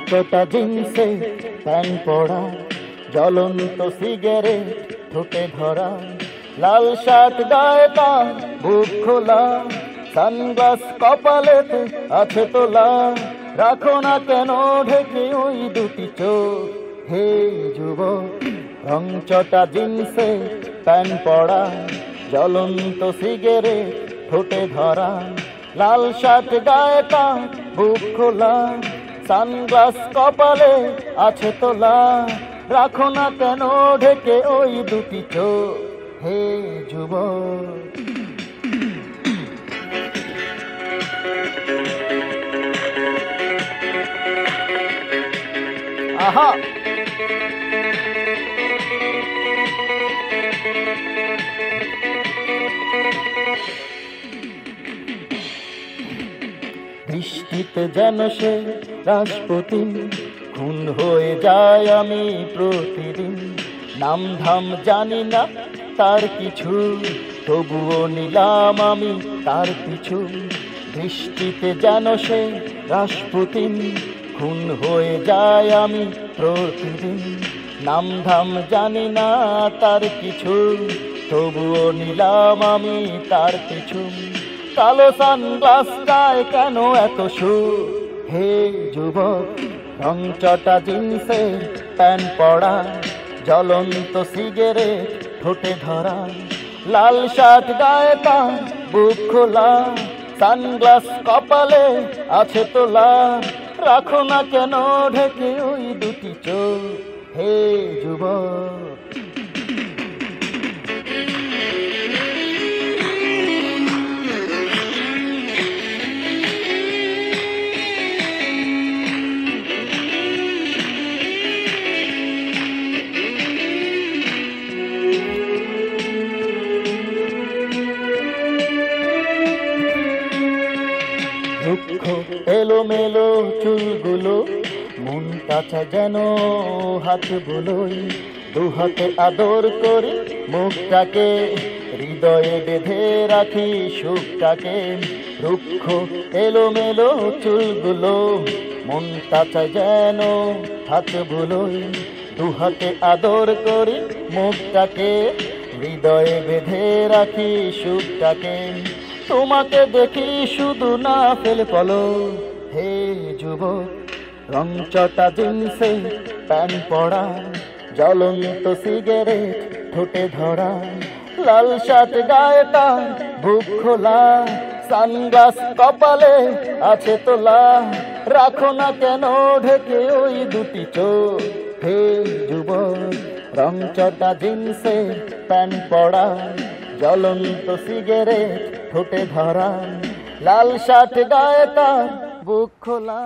চটা জিন্সে প্যান্ট পরা, জ্বলন্ত সিগারেট ঠোঁটে ধরা, লাল শার্ট গায়ে তার বুক খোলা, সানগ্লাস কপালেতে আছে তোলা, রাখো না কেন ঢেকে ওই দুটি চোখ। হে যুবক, রং চটা জিন্সে প্যান্ট পরা, জ্বলন্ত সিগারেট ঠোঁটে ধরা, লাল শার্ট গায়ে তার বুক খোলা, সানগ্লাস কপালে আছে তোলা, রাখো না কেন ঢেকে ওই দুটি চোখ। হে যুবক, আহা বৃষ্টিতে যেন সে রাজপতি, খুন হয়ে যায় আমি প্রতিদিন, নাম ধাম জানি না তার কিছু, তবুও নিলাম আমি তার পিছু। বৃষ্টিতে যেন সে রাজপতি, খুন হয়ে যায় আমি প্রতিদিন, নাম ধাম জানি না তার কিছু, তবুও নিলাম আমি তার পিছু। কালো সানগ্লাস গায়ে কেন এত সুর? হে যুবক, রং চটা জিন্সে প্যান্ট পরা, জ্বলন্ত সিগারেট ঠোঁটে ধরা, লাল শার্ট গায়ে তার বুক খোলা, সানগ্লাস কপালে আছে তোলা, রাখো না কেন ঢেকে ওই দুটি চোখ। হে যুবক, দুঃখ এলোমেলো চুলগুলো, মন কাছা যেন হাত বুলোই, দু হাতে আদর করি মুখটাকে, হৃদয়ে বেঁধে রাখি সুখটাকে। রুক্ষ এলোমেলো চুলগুলো, মন কাছা যেন হাত বুলোই, দু হাতে আদর করি মুখটাকে, হৃদয়ে বেঁধে রাখি সুখটাকে। তোমাকে দেখি শুধু না ফেলে পলো। হে যুবক, রং চটা জিন্সে প্যান্ট পরা, জ্বলন্ত সিগারেট ঠোঁটে ধরা, লাল শার্ট গায়ে তার বুক খোলা, সানগ্লাস কপালে আছে তোলা, রাখো না কেন ঢেকে ওই দুটি চোখ। হে যুবক, রং চটা জিন্সে প্যান্ট পরা, জ্বলন্ত সিগারেট ঠোঁটে ধরা, লাল শার্ট গায়ে তার বুক খোলা।